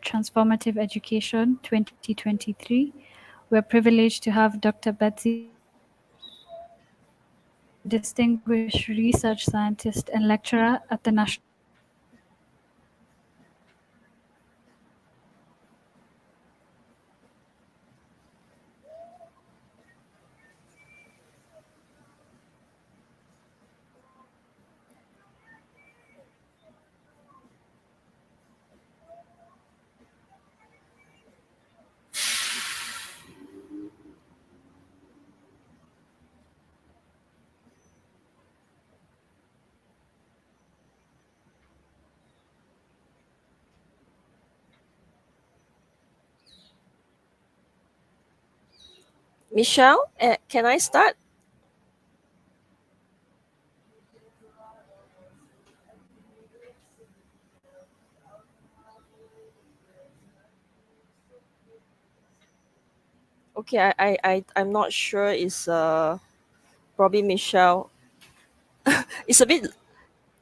Transformative Education 2023. We're privileged to have Dr. Betsy, distinguished research scientist and lecturer at the National Institute of Technology, Singapore. Michelle, can I start? Okay, I'm not sure. Is probably Michelle. It's a bit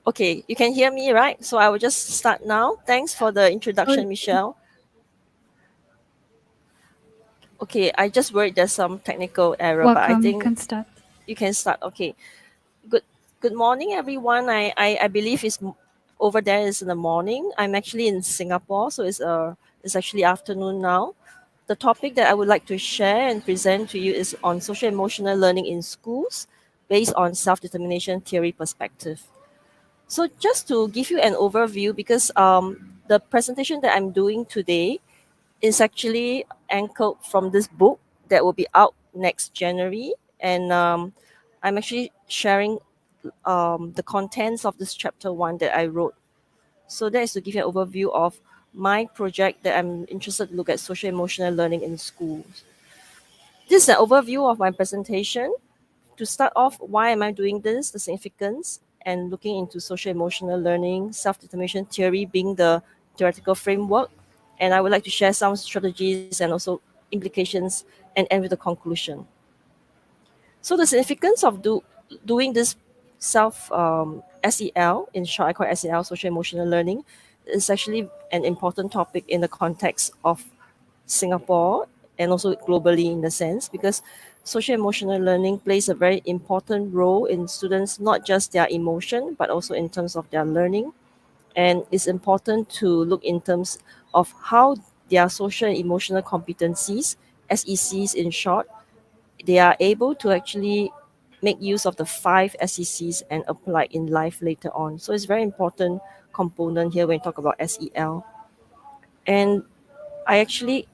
okay. You can hear me, right? So I will just start now. Thanks for the Oh, introduction, Michelle. Okay, I just worried there's some technical error, but I welcome. You think can start. you can start. Okay. Good good morning, everyone. I believe over there is in the morning. I'm actually in Singapore, so it's actually afternoon now. The topic that I would like to share and present to you is on social emotional learning in schools based on self-determination theory perspective. So just to give you an overview, because the presentation that I'm doing today is actually anchored from this book that will be out next January, and I'm actually sharing the contents of this chapter one that I wrote. So that is to give you an overview of my project that I'm interested to look at social emotional learning in schools. This is an overview of my presentation. To start off, why am I doing this, the significance, and looking into social emotional learning, self-determination theory being the theoretical framework. And I would like to share some strategies and also implications and end with a conclusion. So the significance of doing this SEL, in short I call it SEL, social emotional learning, is actually an important topic in the context of Singapore and also globally in the sense, because social emotional learning plays a very important role in students, not just their emotion but also in terms of their learning. And it's important to look in terms of how their social and emotional competencies, SECs in short, they are able to actually make use of the five SECs and apply in life later on. So it's very important component here when you talk about SEL. And I actually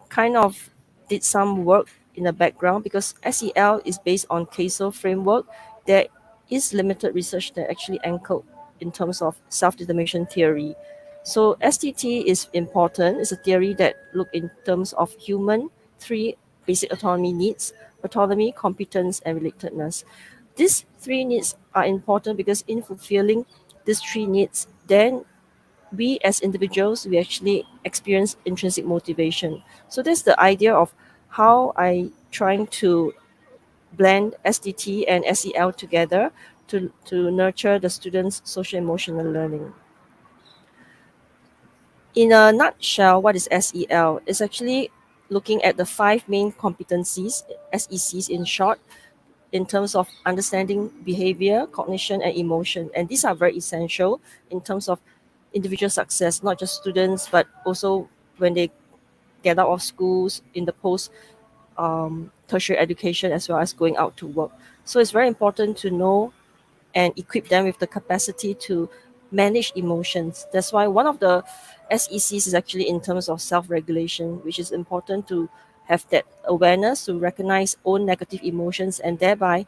kind of did some work in the background, because SEL is based on CASO framework. There is limited research that actually anchored in terms of self-determination theory. So STT is important. It's a theory that look in terms of human three basic autonomy needs: autonomy, competence, and relatedness. These three needs are important because in fulfilling these three needs, then we as individuals, we actually experience intrinsic motivation. So that's the idea of how I trying to blend SDT and SEL together to nurture the students' social emotional learning. In a nutshell, what is SEL? It's actually looking at the five main competencies, SECs in short, in terms of understanding behavior, cognition, and emotion. And these are very essential in terms of individual success, not just students, but also when they get out of schools in the post tertiary education, as well as going out to work. So it's very important to know and equip them with the capacity to manage emotions. That's why one of the SECs is actually in terms of self-regulation, which is important to have that awareness to recognize own negative emotions and thereby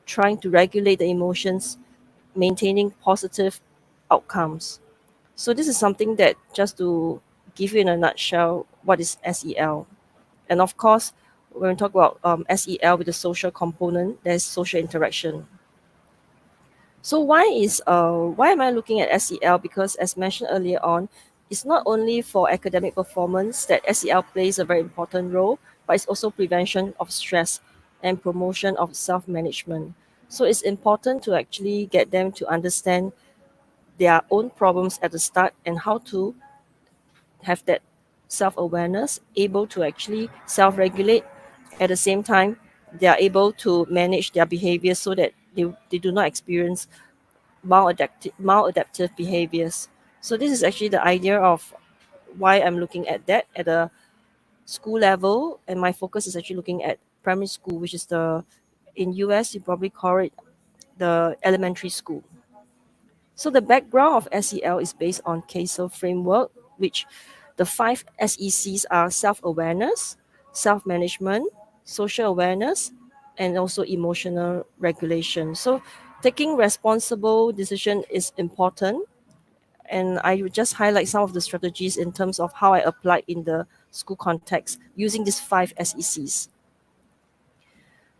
trying to regulate the emotions, maintaining positive outcomes. So this is something that, just to give you in a nutshell what is SEL. And of course, when we talk about SEL with the social component, there's social interaction. So why am I looking at SEL? Because as mentioned earlier on, it's not only for academic performance that SEL plays a very important role, but it's also prevention of stress and promotion of self-management. So it's important to actually get them to understand their own problems at the start and how to have that self-awareness, able to actually self-regulate. At the same time, they are able to manage their behavior so that they do not experience maladaptive behaviors. So this is actually the idea of why I'm looking at that at a school level, and my focus is actually looking at primary school, which is the in US you probably call it the elementary school. So the background of SEL is based on CASEL framework, which the five SECs are self-awareness, self-management, social awareness, and also emotional regulation. So taking responsible decision is important, and I would just highlight some of the strategies in terms of how I apply in the school context using these five SECs.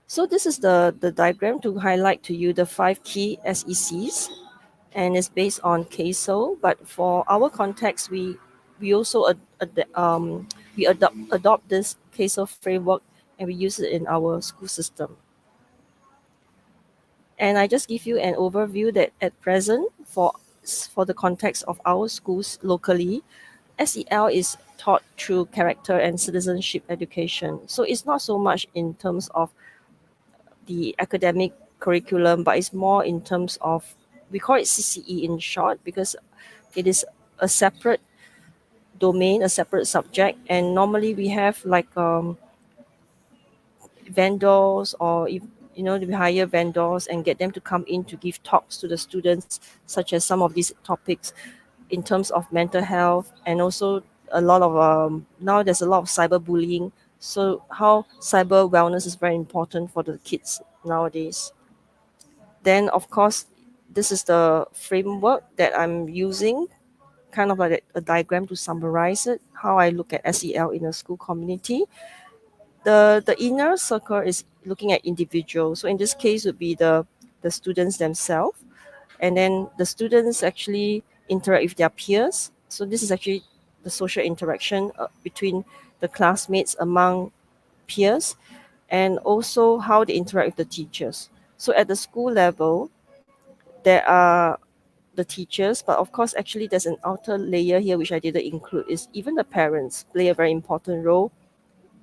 So this is the diagram to highlight to you the five key SECs, and it's based on CASEL. But for our context, we also we adopt this CASEL framework and we use it in our school system. And I just give you an overview that at present for the context of our schools locally, SEL is taught through character and citizenship education. So it's not so much in terms of the academic curriculum, but it's more in terms of, we call it CCE in short because it is a separate domain, a separate subject, and normally we have like vendors, or if you know, we hire vendors and get them to come in to give talks to the students, such as some of these topics in terms of mental health, and also a lot of now there's a lot of cyberbullying. So how cyber wellness is very important for the kids nowadays. Then of course, this is the framework that I'm using, kind of like a diagram to summarize it, how I look at SEL in a school community. The inner circle is looking at individuals. So in this case would be the students themselves, and then the students actually interact with their peers. So this is actually the social interaction between the classmates among peers, and also how they interact with the teachers. So at the school level, there are the teachers, but of course, actually, there's an outer layer here which I didn't include. Is even the parents play a very important role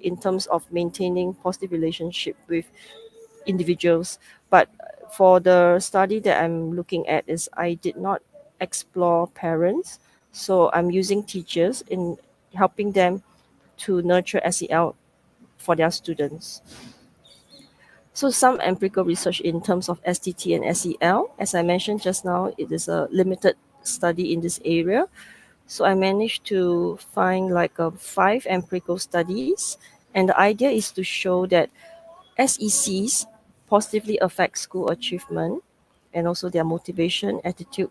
in terms of maintaining positive relationship with individuals. But for the study that I'm looking at, is I did not explore parents, so I'm using teachers in helping them to nurture SEL for their students. So some empirical research in terms of STT and SEL, as I mentioned just now, it is a limited study in this area. So I managed to find like five empirical studies, and the idea is to show that SECs positively affect school achievement and also their motivation, attitude,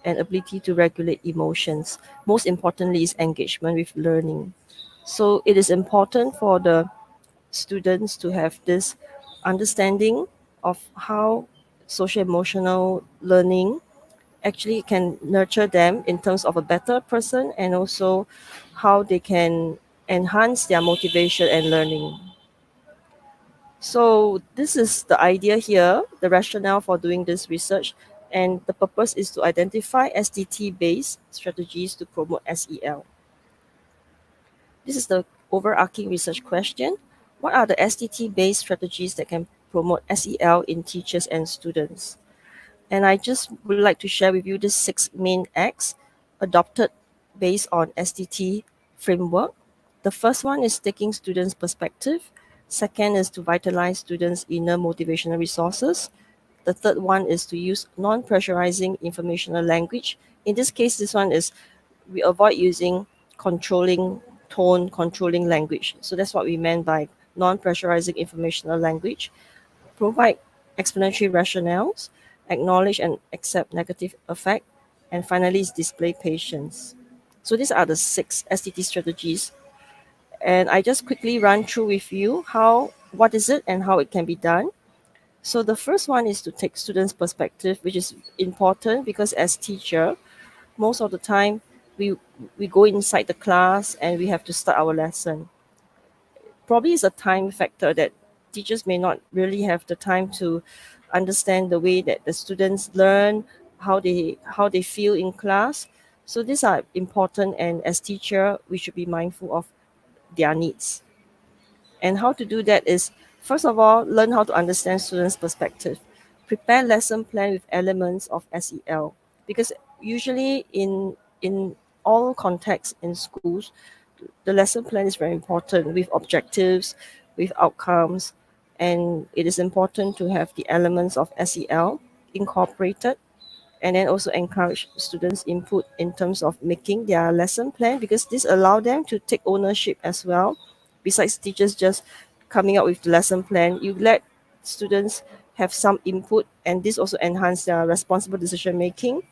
and ability to regulate emotions. Most importantly is engagement with learning. So it is important for the students to have this understanding of how social emotional learning actually can nurture them in terms of a better person, and also how they can enhance their motivation and learning. So this is the idea here, the rationale for doing this research, and the purpose is to identify STT based strategies to promote SEL. This is the overarching research question. What are the STT based strategies that can promote SEL in teachers and students? And I just would like to share with you the six main acts adopted based on STT framework. The first one is taking students' perspective. Second is to vitalize students' inner motivational resources. The third one is to use non-pressurizing informational language. In this case, this one is we avoid using controlling tone, controlling language. So that's what we meant by non-pressurizing informational language. Provide explanatory rationales, acknowledge and accept negative effect, and finally is display patience. So these are the six STT strategies, and I just quickly run through with you how what is it and how it can be done. So the first one is to take students' perspective, which is important because as teacher, most of the time we we go inside the class and we have to start our lesson. Probably is a time factor that teachers may not really have the time to understand the way that the students learn, how they feel in class. So these are important, and as teacher, we should be mindful of their needs. And how to do that is, first of all, learn how to understand students' perspective. Prepare lesson plan with elements of SEL, because usually in all contexts in schools, the lesson plan is very important with objectives, with outcomes, and it is important to have the elements of SEL incorporated, and then also encourage students input in terms of making their lesson plan, because this allow them to take ownership as well. Besides teachers just coming up with the lesson plan, you let students have some input, and this also enhance their responsible decision making,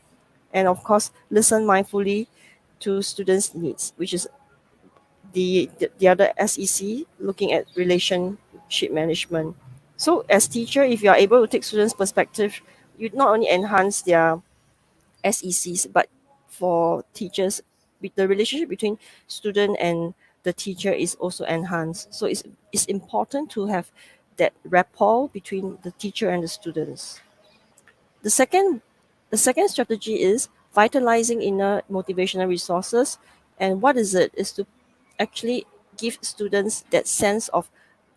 and of course listen mindfully to students needs, which is the other SEC, looking at relationship management. So as teacher, if you are able to take students perspective, you not only enhance their SECs, but for teachers, the relationship between student and the teacher is also enhanced. So it's important to have that rapport between the teacher and the students. The second the second strategy is vitalizing inner motivational resources. And what is it? Is to actually give students that sense of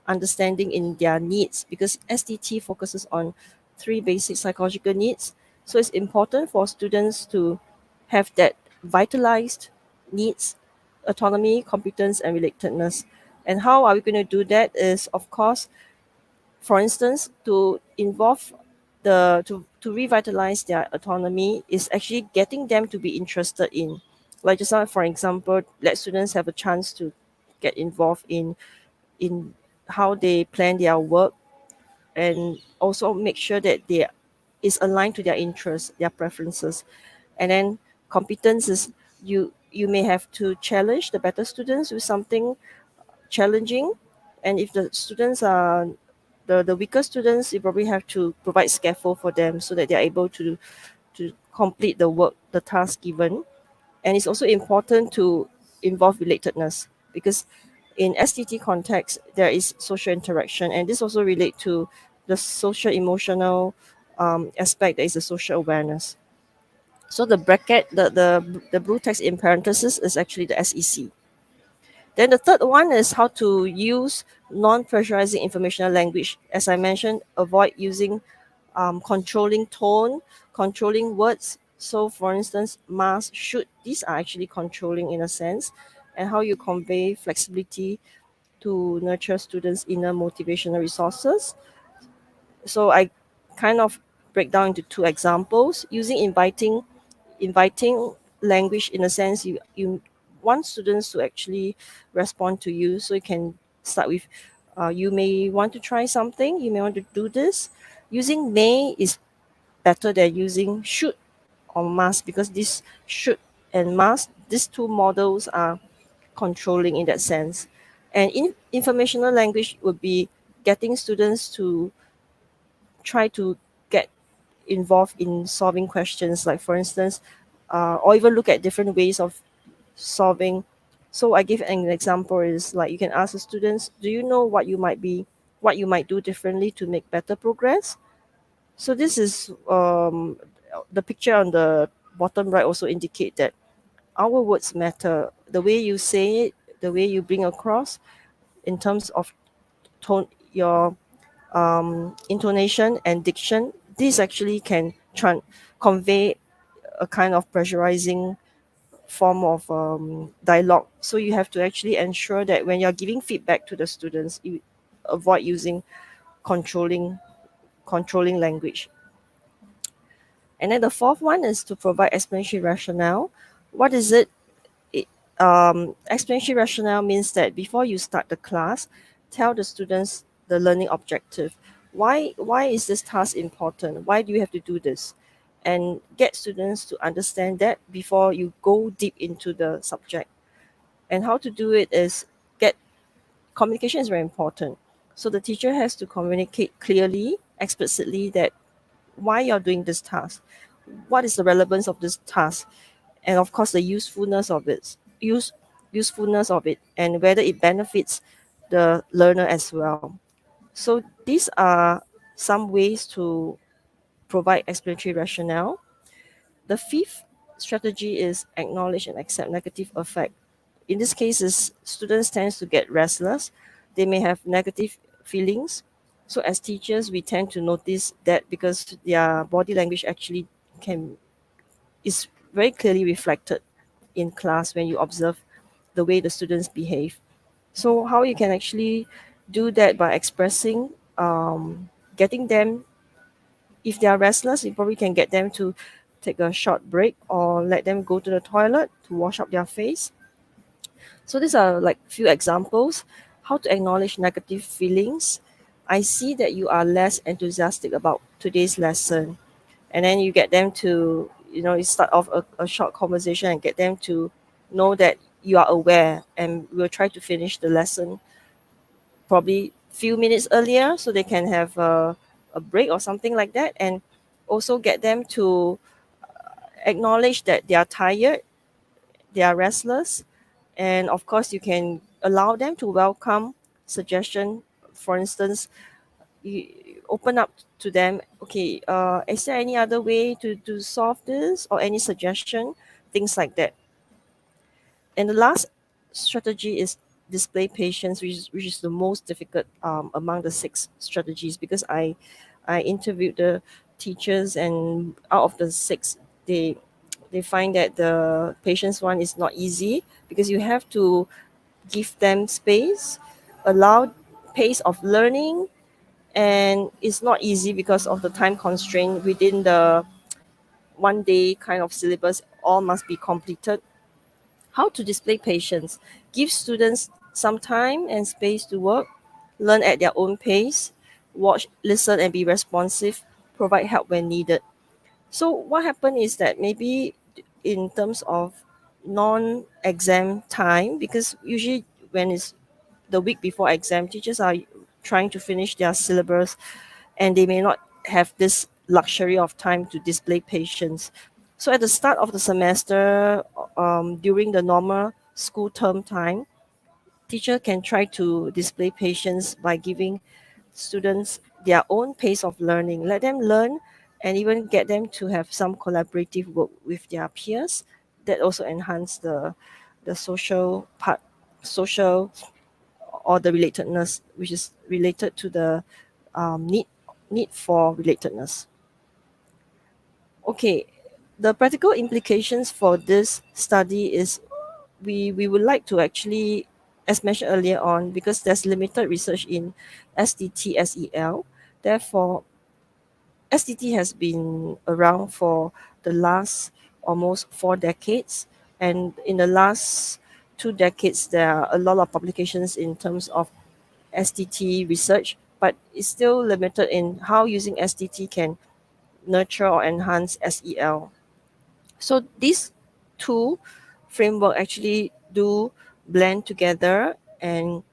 understanding in their needs, because SDT focuses on three basic psychological needs. So it's important for students to have that vitalized needs: autonomy, competence, and relatedness. And how are we going to do that is, of course, for instance, to involve to revitalize their autonomy is actually getting them to be interested in, like just now, for example, let students have a chance to get involved in how they plan their work, and also make sure that they is aligned to their interests, their preferences. And then competence is, you may have to challenge the better students with something challenging, and if the students are the weaker students, you probably have to provide scaffold for them so that they are able to complete the work, the task given. And it's also important to involve relatedness, because in STT context there is social interaction, and this also relate to the social emotional aspect, that is the social awareness. So the bracket, the blue text in parentheses is actually the SEC. Then the third one is how to use non-pressurizing informational language. As I mentioned, avoid using controlling tone, controlling words. So, for instance, must, should, these are actually controlling in a sense, and how you convey flexibility to nurture students' inner motivational resources. So, I kind of break down into two examples using inviting language, in a sense you want students to actually respond to you. So you can start with, you may want to try something, you may want to do this. Using may is better than using should or must, because this should and must, these two models are controlling in that sense. And in informational language would be getting students to try to get involved in solving questions, like for instance, or even look at different ways of solving. So I give an example is, like, you can ask the students, do you know what you might do differently to make better progress? So this is the picture on the bottom right also indicate that our words matter. The way you say it, the way you bring across in terms of tone, your intonation and diction, this actually can convey a kind of pressurizing form of dialogue. So you have to actually ensure that when you're giving feedback to the students, you avoid using controlling controlling language. And then the fourth one is to provide explanatory rationale. What is it? it Explanatory rationale means that before you start the class, tell the students the learning objective. Why is this task important? Why do you have to do this? And get students to understand that before you go deep into the subject. And how to do it is, get communication is very important. So the teacher has to communicate clearly, explicitly, that why you're doing this task, what is the relevance of this task, and of course the usefulness of it, and whether it benefits the learner as well. So these are some ways to provide explanatory rationale. The fifth strategy is acknowledge and accept negative affect. In this case, is students tends to get restless. They may have negative feelings. So as teachers, we tend to notice that because their body language actually can is very clearly reflected in class when you observe the way the students behave. So how you can actually do that by expressing, getting them, if they are restless, you probably can get them to take a short break or let them go to the toilet to wash up their face. So these are like few examples how to acknowledge negative feelings. I see that you are less enthusiastic about today's lesson, and then you get them to, you start off a short conversation and get them to know that you are aware, and we'll try to finish the lesson probably few minutes earlier so they can have a break or something like that, and also get them to acknowledge that they are tired, they are restless, and of course you can allow them to welcome suggestion. For instance, you open up to them, okay, is there any other way to solve this or any suggestion, things like that. And the last strategy is display patience, which is the most difficult among the six strategies, because I interviewed the teachers, and out of the six, they find that the patience one is not easy because you have to give them space, allow pace of learning, and it's not easy because of the time constraint within the 1 day kind of syllabus. All must be completed. How to display patience? Give students some time and space to work, learn at their own pace, watch, listen, and be responsive, provide help when needed. So, what happened is that maybe in terms of non exam time, because usually when it's the week before exam, teachers are trying to finish their syllabus and they may not have this luxury of time to display patience. So at the start of the semester, during the normal school term time, teacher can try to display patience by giving students their own pace of learning. Let them learn and even get them to have some collaborative work with their peers. That also enhance the social part, social or the relatedness, which is related to the need for relatedness. Okay, the practical implications for this study is we would like to actually, as mentioned earlier on, because there's limited research in SDT SEL, therefore SDT has been around for the last almost 4 decades, and in the last 2 decades there are a lot of publications in terms of SDT research, but it's still limited in how using SDT can nurture or enhance SEL. So these two framework actually do blend together and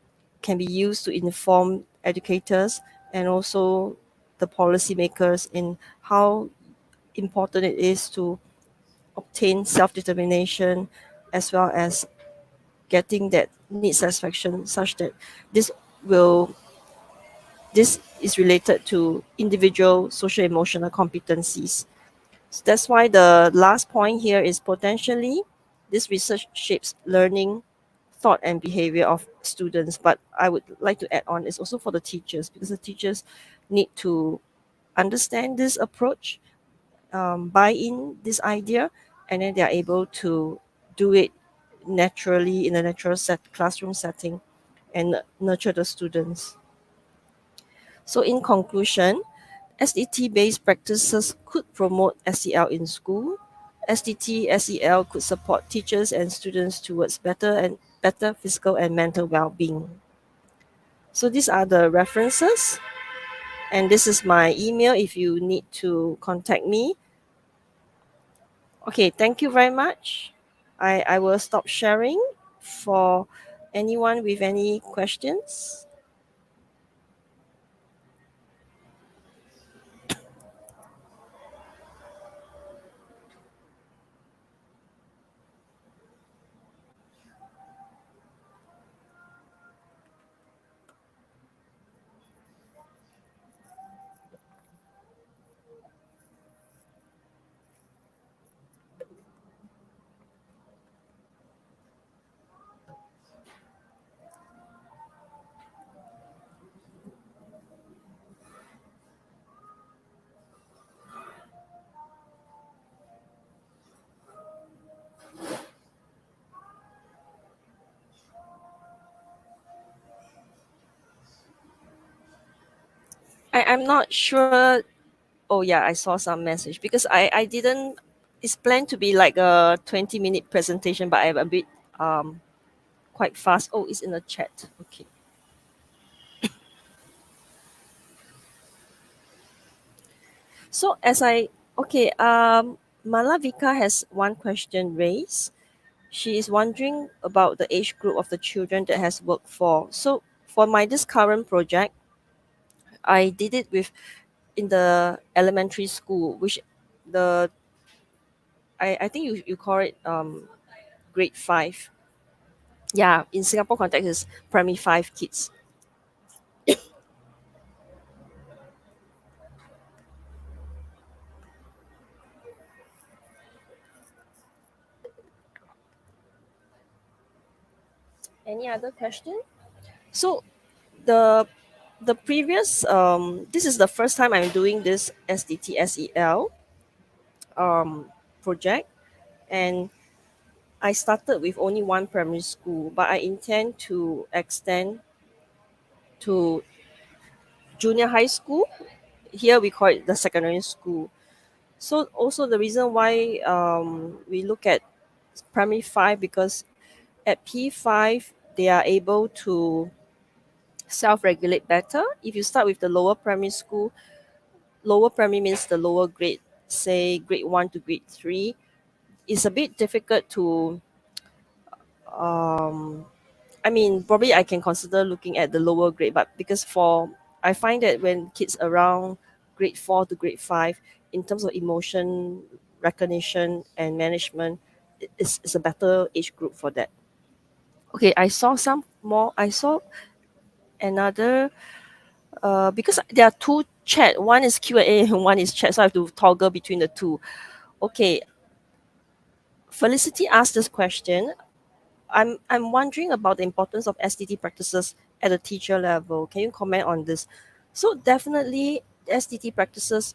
can be used to inform educators and also the policymakers in how important it is to obtain self-determination, as well as getting that need satisfaction, such that this will this is related to individual social emotional competencies. So that's why the last point here is potentially this research shapes learning, thought, and behavior of students. But I would like to add on is also for the teachers, because the teachers need to understand this approach, buy in this idea, and then they are able to do it naturally in a natural classroom setting and nurture the students. So in conclusion, SDT based practices could promote SEL in school. SDT SEL could support teachers and students towards better physical and mental well-being. So these are the references, and this is my email if you need to contact me. Okay, thank you very much. I will stop sharing for anyone with any questions. I'm not sure. Oh yeah, I saw some message because I didn't. It's planned to be like a 20-minute presentation, but I'm a bit um quite fast. Oh, it's in the chat. Okay. So as I okay, Malavika has one question raised. She is wondering about the age group of the children that has worked for. So for my this current project, I did it with in the elementary school, which the I think you call it grade 5. Yeah, in Singapore context is primary 5 kids. Any other question? So the the previous this is the first time I'm doing this SDT SEL project, and I started with only one primary school, but I intend to extend to junior high school. Here we call it the secondary school. So also the reason why we look at primary 5, because at P5 they are able to self-regulate better. If you start with the lower primary school, lower primary means the lower grade, say grade 1 to grade 3, it's a bit difficult to I mean, probably I can consider looking at the lower grade, but because for I find that when kids around grade 4 to grade 5, in terms of emotion recognition and management, it's a better age group for that. Okay, I saw some more. I saw another because there are two chat. One is Q&A and one is chat, so I have to toggle between the two. Okay, Felicity asked this question. I'm wondering about the importance of STT practices at a teacher level. Can you comment on this? So definitely STT practices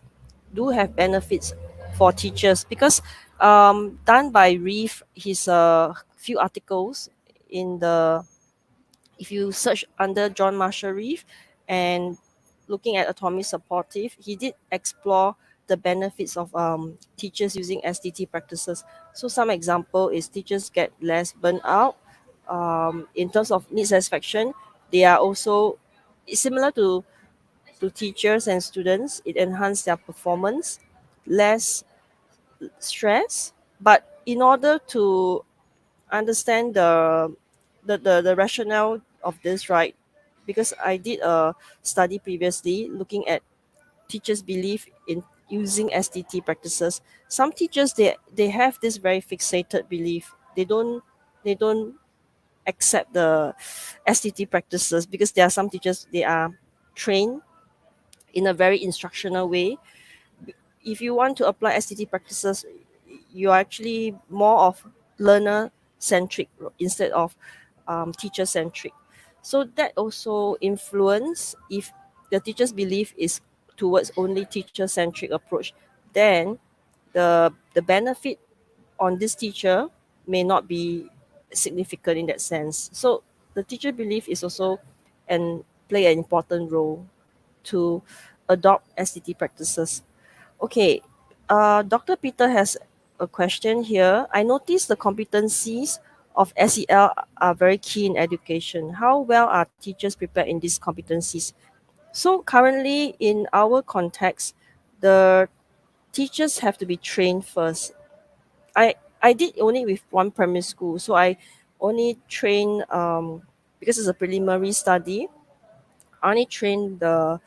do have benefits for teachers because done by Reef, his few articles in the if you search under John Marshall Reef and looking at Atomic Supportive, he did explore the benefits of teachers using STT practices. So some example is teachers get less burnout. In terms of need satisfaction, they are also similar to teachers and students. It enhances their performance, less stress. But in order to understand the rationale of this, right? Because I did a study previously looking at teachers' belief in using STT practices. Some teachers they have this very fixated belief. They don't accept the STT practices because there are some teachers they are trained in a very instructional way. If you want to apply STT practices, you are actually more of learner centric instead of teacher centric. So that also influence if the teacher's belief is towards only teacher centric approach, then the benefit on this teacher may not be significant in that sense. So the teacher belief is also and play an important role to adopt STT practices. Okay, Dr. Peter has a question here. I noticed the competencies of SEL are very key in education. How well are teachers prepared in these competencies? So currently in our context, the teachers have to be trained first. I did only with one primary school, so I only train because it's a preliminary study. I only train the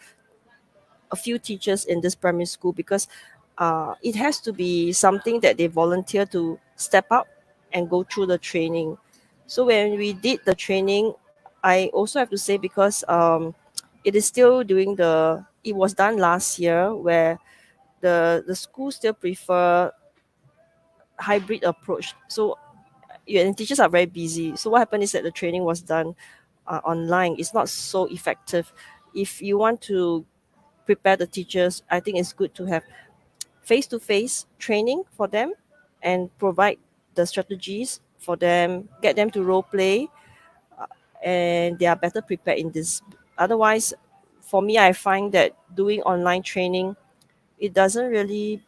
a few teachers in this primary school because it has to be something that they volunteer to step up and go through the training. So when we did the training, I also have to say because it is still doing it was done last year where the school still prefer hybrid approach. So yeah, and teachers are very busy. So what happened is that the training was done online. It's not so effective. If you want to prepare the teachers, I think it's good to have face-to-face training for them and provide the strategies for them, get them to role play, and they are better prepared in this. Otherwise, for me, I find that doing online training, it doesn't really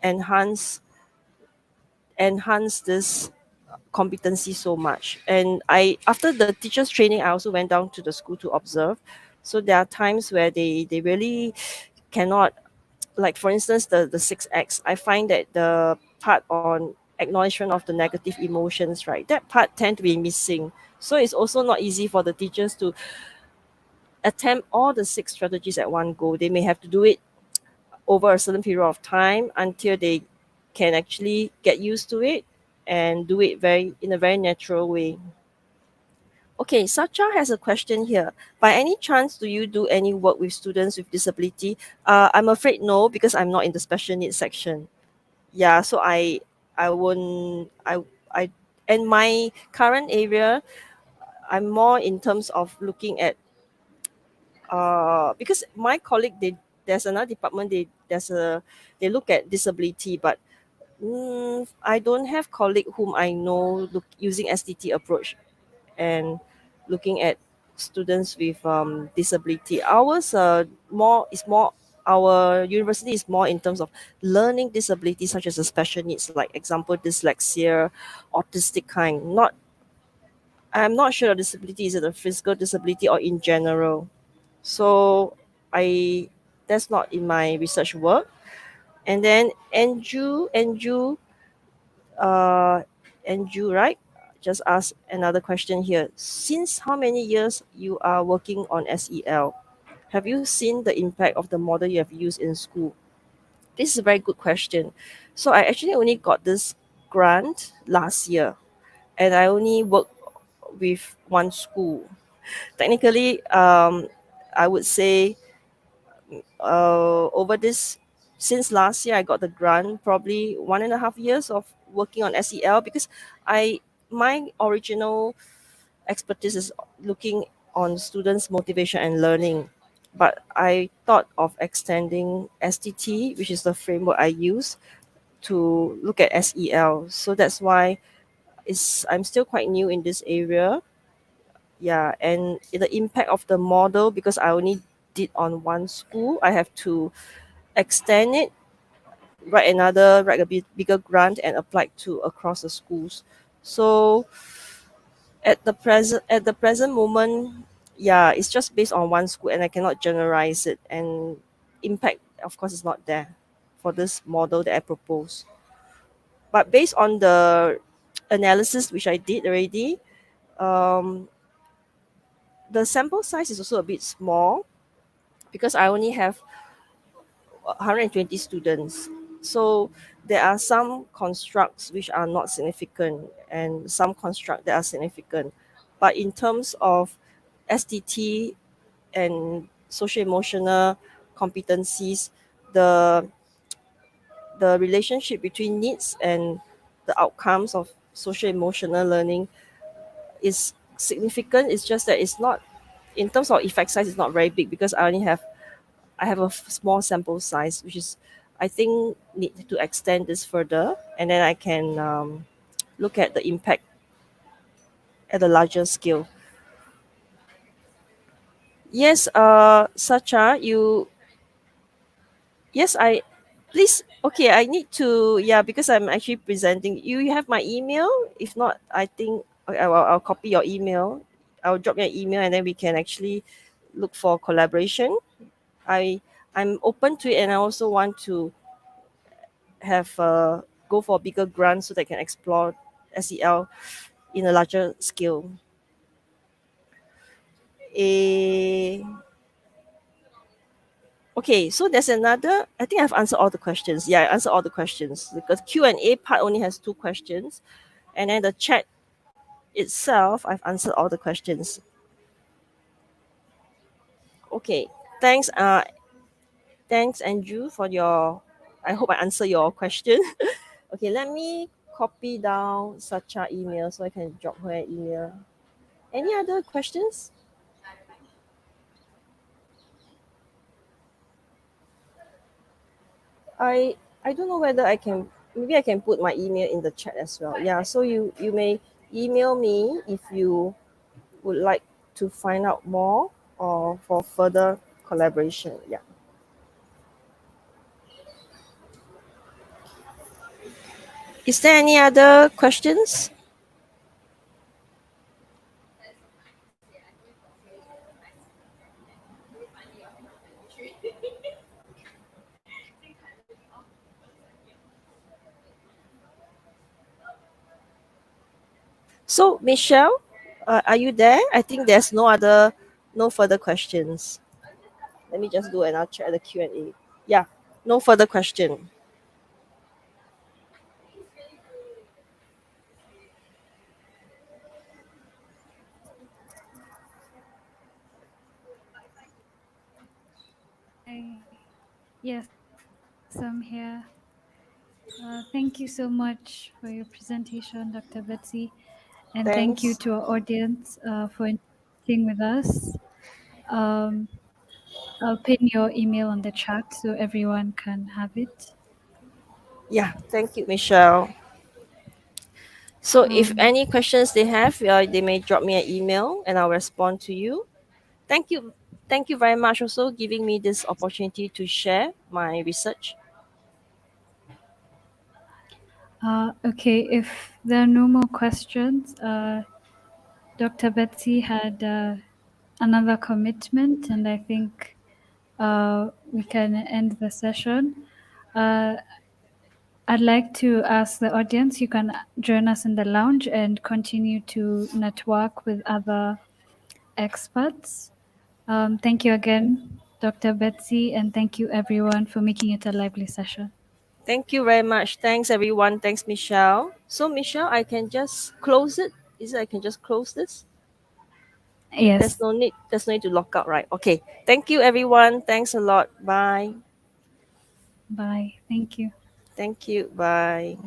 enhance this competency so much. And I, after the teachers training, I also went down to the school to observe. So there are times where they really cannot, like for instance the 6x, I find that the part on acknowledgement of the negative emotions, right, that part tend to be missing. So it's also not easy for the teachers to attempt all the 6 strategies at one go. They may have to do it over a certain period of time until they can actually get used to it and do it very in a very natural way. Okay, Sacha has a question here. By any chance, do you do any work with students with disability? I'm afraid no, because I'm not in the special needs section. Yeah, so I won't I and my current area, I'm more in terms of looking at because my colleague, they, there's another department, they look at disability, but I don't have colleague whom I know look using STT approach and looking at students with disability. Ours more is more our university is more in terms of learning disabilities such as the special needs, like example dyslexia, autistic kind. Not, I'm not sure of disability, is it a physical disability or in general. So I, that's not in my research work. And then uh, Andrew, right? Just ask another question here. Since how many years you are working on SEL? Have you seen the impact of the model you have used in school? This is a very good question. So I actually only got this grant last year, and I only work with one school. Technically, I would say over this, since last year I got the grant, probably 1.5 years of working on SEL, because I, my original expertise is looking on students motivation and learning, but I thought of extending STT, which is the framework I use, to look at SEL. So that's why it's, I'm still quite new in this area. Yeah, and the impact of the model, because I only did on one school, I have to extend it, write a bit bigger grant and apply it to across the schools. So at the present moment, yeah, it's just based on one school and I cannot generalize it, and impact of course is not there for this model that I propose. But based on the analysis which I did already, um, the sample size is also a bit small because I only have 120 students. So there are some constructs which are not significant and some constructs that are significant. But in terms of STT and social emotional competencies, the relationship between needs and the outcomes of social emotional learning is significant. It's just that it's not, in terms of effect size, it's not very big because I have a small sample size, which is, I think, need to extend this further, and then I can look at the impact at a larger scale. Yes, Sacha, you, yes, I, please, okay, I need to, yeah, because I'm actually presenting. You have my email? If not, I think I'll copy your email. I'll drop you an email and then we can actually look for collaboration. I, I'm open to it, and I also want to have go for bigger grants so they can explore SEL in a larger scale. Eh, okay, so there's another. I think I've answered all the questions. Yeah, I answered all the questions because Q&A part only has 2 questions, and then the chat itself, I've answered all the questions. Okay, thanks. Thanks Andrew for your. I hope I answer your question. Okay, let me copy down Sacha email so I can drop her an email. Any other questions? I don't know whether I can, maybe I can put my email in the chat as well. Yeah, so you may email me if you would like to find out more or for further collaboration. Yeah. Is there any other questions? So, Michelle, are you there? I think there's no further questions. Let me just do and I'll check the Q&A. Yeah, no further question. Yes, I'm here. Thank you so much for your presentation, Dr. Betsy, and thank you Thanks. to our audience for interacting with us. Um, I'll pin your email on the chat so everyone can have it. Yeah, thank you, Michelle. So, if Um, any questions they have, they may drop me an email and I'll respond to you. Thank you. Thank you very much also giving me this opportunity to share my research. okay, if there are no more questions, Dr. Betsy had another commitment, and I think we can end the session. Uh, I'd like to ask the audience, you can join us in the lounge and continue to network with other experts. Thank you again, Dr. Betsy, and thank you everyone for making it a lively session. Thank you very much. Thanks everyone. Thanks Michelle. So Michelle, I can just close it. Is it I can just close this? Yes, There's no need to lock out, right? Okay. Thank you everyone. Thanks a lot. Bye. bye. Thank you. Thank you. Bye.